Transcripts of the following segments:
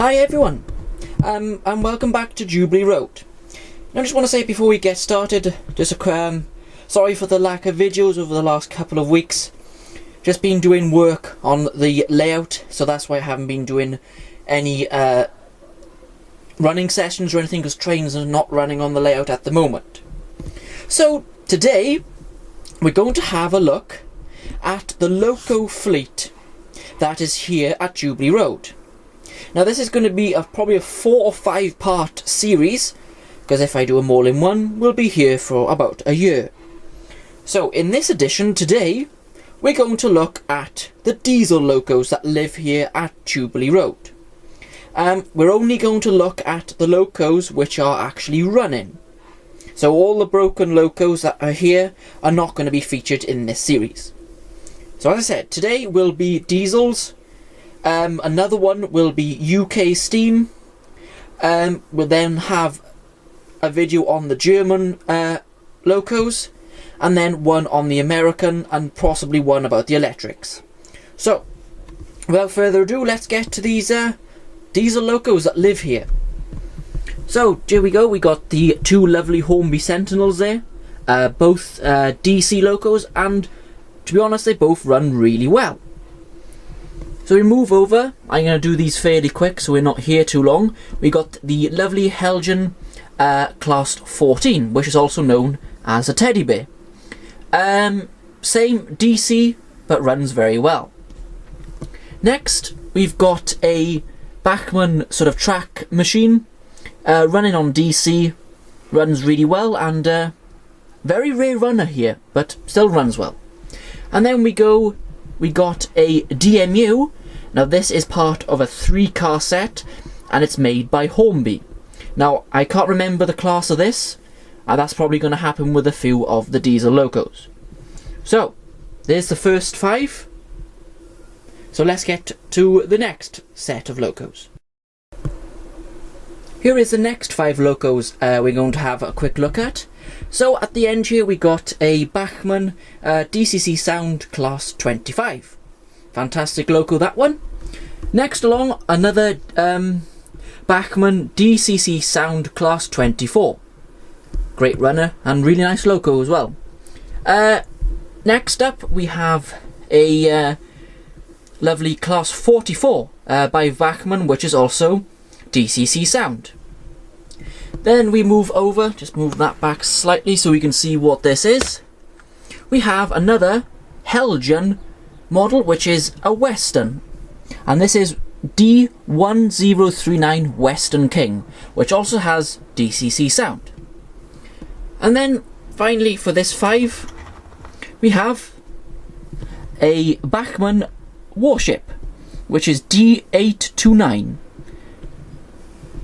Hi everyone, and welcome back to Jubilee Road. Now I just want to say before we get started, just a sorry for the lack of videos over the last couple of weeks. Just been doing work on the layout, so that's why I haven't been doing any running sessions or anything, because trains are not running on the layout at the moment. So today we're going to have a look at the loco fleet that is here at Jubilee Road. Now this is going to be probably a 4 or 5 part series, because if I do them all in one, we'll be here for about a year. So in this edition today, we're going to look at the diesel locos that live here at Jubilee Road. We're only going to look at the locos which are actually running. So all the broken locos that are here are not going to be featured in this series. So as I said, today will be diesels. Another one will be UK steam. We'll then have a video on the German locos, and then one on the American, and possibly one about the electrics. So, without further ado, let's get to these diesel locos that live here. So, here we go. We got the two lovely Hornby Sentinels there, both DC locos, and to be honest, they both run really well. So we move over. I'm going to do these fairly quick so we're not here too long. We got the lovely Helgen Class 14, which is also known as a teddy bear. Same DC, but runs very well. Next, we've got a Bachmann sort of track machine, running on DC, runs really well, and very rare runner here, but still runs well. And then we got a DMU. Now this is part of a 3-car set, and it's made by Hornby. Now I can't remember the class of this, and that's probably going to happen with a few of the diesel locos. So there's the first 5. So let's get to the next set of locos. Here is the next 5 locos we're going to have a quick look at. So at the end here we got a Bachmann DCC Sound Class 25. Fantastic loco, that one. Next along, another Bachmann DCC Sound Class 24. Great runner and really nice loco as well. Next up we have a lovely Class 44 by Bachmann, which is also DCC Sound. Then we move over, just move that back slightly so we can see what this is. We have another Helgen model, which is a Western, and this is D1039 Western King, which also has DCC sound. And then finally for this 5, we have a Bachmann Warship, which is D829.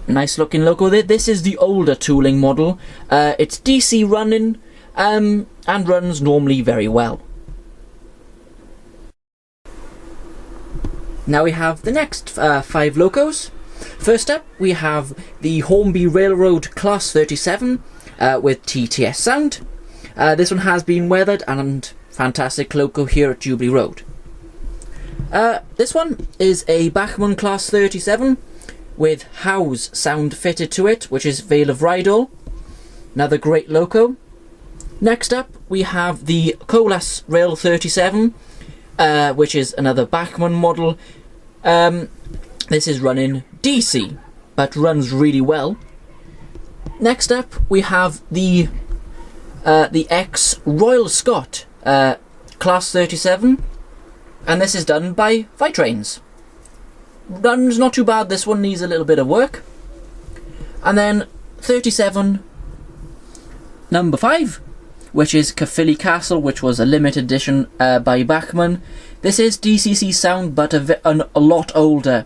Nice looking loco there. This is the older tooling model. It's DC running and runs normally very well. Now we have the next 5 locos. First up we have the Hornby Railroad Class 37 with TTS sound. This one has been weathered, and fantastic loco here at Jubilee Road. This one is a Bachmann Class 37 with House sound fitted to it, which is Vale of Rydal. Another great loco. Next up we have the Colas Rail 37, which is another Bachmann model. This is running DC, but runs really well. Next up we have the ex Royal Scot Class 37, and this is done by Vitrains. Runs not too bad. This one needs a little bit of work. And then 37 number 5, which is Caerphilly Castle, which was a limited edition by Bachmann. This is DCC sound, but a lot older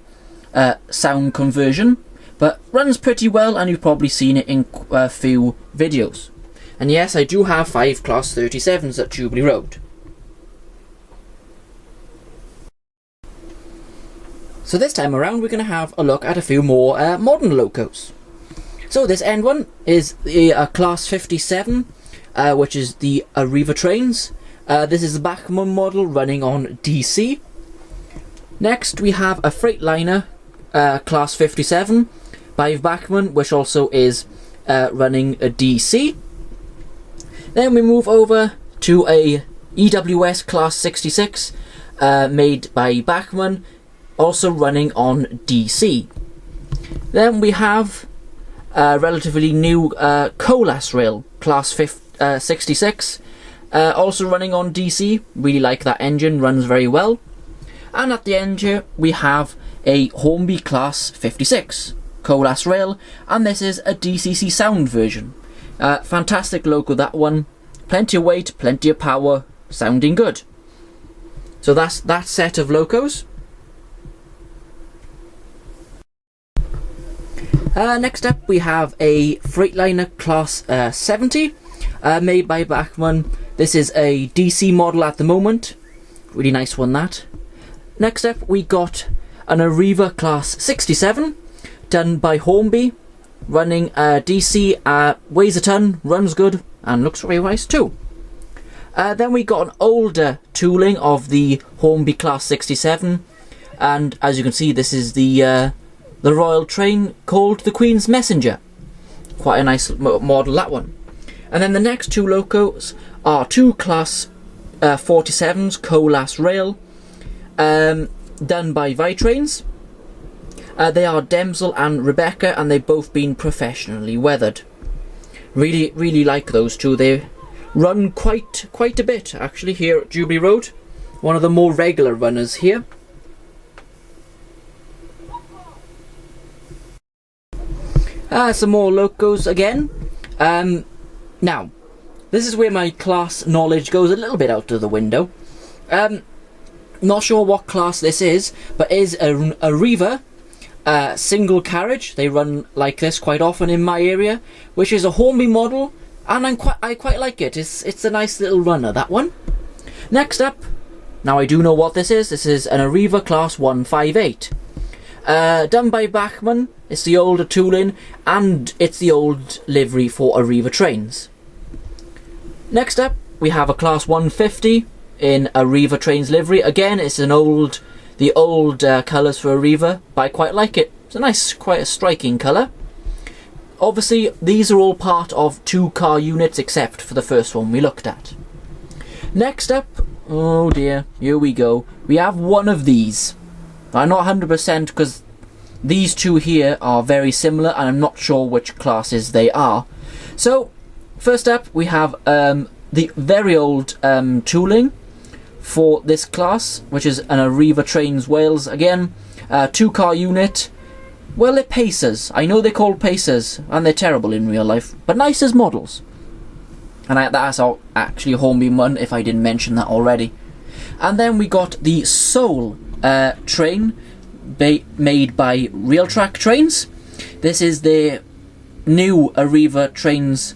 sound conversion, but runs pretty well, and you've probably seen it in a few videos. And yes, I do have 5 Class 37s at Jubilee Road. So this time around we're going to have a look at a few more modern locos. So this end one is the Class 57, which is the Arriva trains. This is the Bachmann model running on DC. Next we have a Freightliner Class 57 by Bachmann, which also is running a DC. Then we move over to a EWS Class 66 made by Bachmann, also running on DC. Then we have a relatively new Colas rail Class 66, also running on DC. Really like that engine, runs very well. And at the end here we have a Hornby Class 56 Colas rail, and this is a DCC sound version. Fantastic loco, that one. Plenty of weight, plenty of power, sounding good. So that's that set of locos. Next up we have a Freightliner Class 70 made by Bachmann. This is a DC model at the moment. Really nice one, that. Next up we got an Arriva Class 67 done by Hornby, running DC, weighs a ton, runs good, and looks very nice too. Then we got an older tooling of the Hornby Class 67, and as you can see, this is the Royal train called the Queen's Messenger. Quite a nice model, that one. And then the next two locos are two Class 47s Colas rail, done by Vitrains. They are Demsel and Rebecca, and they've both been professionally weathered. Really like those two. They run quite a bit actually here at Jubilee Road. One of the more regular runners here. Some more locos again. Now, this is where my class knowledge goes a little bit out of the window. Not sure what class this is, but is a Arriva single carriage. They run like this quite often in my area, which is a Hornby model, and I quite like it. It's a nice little runner, that one. Next up, now I do know what this is. This is an Arriva Class 158, done by Bachmann. It's the older tooling, and it's the old livery for Arriva trains. Next up, we have a Class 150 in Arriva trains livery. Again, it's the old colours for Arriva, but I quite like it. It's a nice, quite a striking colour. Obviously, these are all part of 2-car units, except for the first one we looked at. Next up, oh dear, here we go. We have one of these. I'm not 100% because these two here are very similar, and I'm not sure which classes they are. So, first up, we have the very old tooling for this class, which is an Arriva Trains Wales. Again, 2-car unit. Well, they're Pacers. I know they're called Pacers, and they're terrible in real life, but nice as models. And that's actually a Hornby one, if I didn't mention that already. And then we got the Soul train made by Railtrack Trains. This is the new Arriva Trains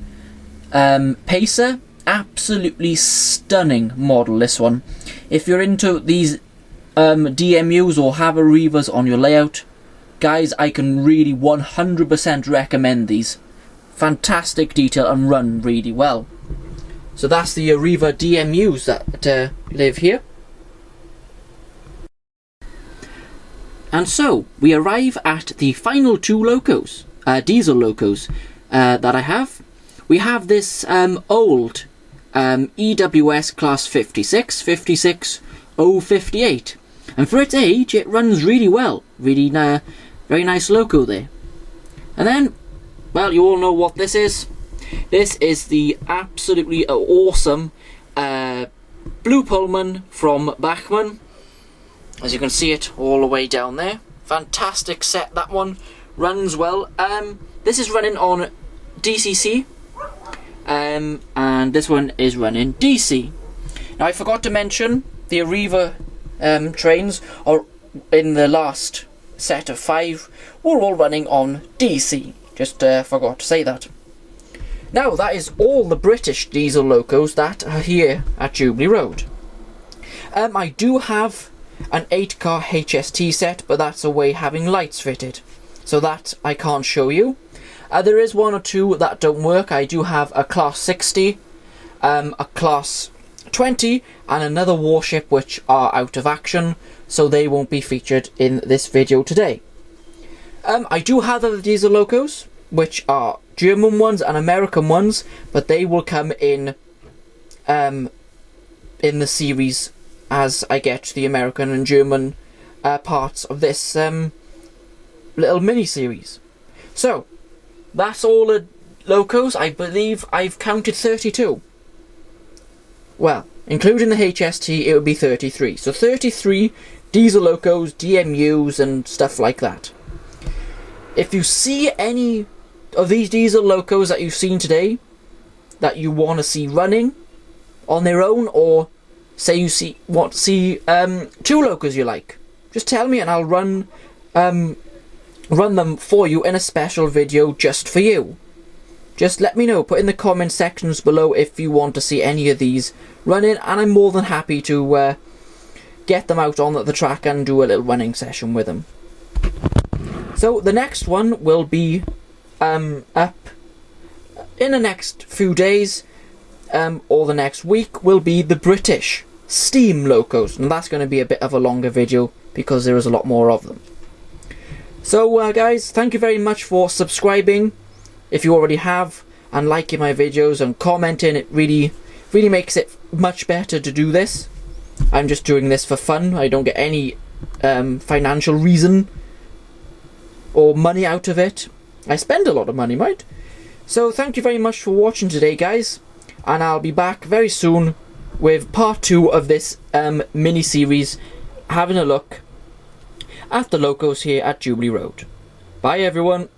Pacer. Absolutely stunning model, this one. If you're into these DMUs or have Arrivas on your layout, guys, I can really 100% recommend these. Fantastic detail and run really well. So that's the Arriva DMUs that live here. And so we arrive at the final two locos, diesel locos that I have. We have this old EWS Class 56, 56058. And for its age, it runs really well. Really very nice loco there. And then, well, you all know what this is. This is the absolutely awesome Blue Pullman from Bachmann. As you can see it all the way down there. Fantastic set, that one. Runs well. This is running on DCC. And this one is running DC. Now, I forgot to mention the Arriva trains are in the last set of 5 were all running on DC. Just forgot to say that. Now, that is all the British diesel locos that are here at Jubilee Road. I do have an 8-car HST set, but that's away having lights fitted, so that I can't show you. There is one or two that don't work. I do have a Class 60, a Class 20, and another warship which are out of action, so they won't be featured in this video today. I do have other diesel locos, which are German ones and American ones, but they will come in the series as I get to the American and German parts of this little mini-series. So, that's all the locos. I believe I've counted 32. Well, including the HST, it would be 33. So 33 diesel locos, DMUs, and stuff like that. If you see any of these diesel locos that you've seen today that you want to see running on their own, or say you want to see 2 locos you like, just tell me and I'll run them for you in a special video just for you. Just let me know, put in the comment sections below if you want to see any of these running, and I'm more than happy to get them out on the track and do a little running session with them. So the next one will be up in the next few days, or the next week, will be the British steam locos, and that's going to be a bit of a longer video because there is a lot more of them. So guys, thank you very much for subscribing if you already have, and liking my videos and commenting. It really makes it much better to do this. I'm just doing this for fun. I don't get any financial reason or money out of it. I spend a lot of money, right? So thank you very much for watching today, guys, and I'll be back very soon with part 2 of this mini-series, having a look at the locos here at Jubilee Road. Bye everyone.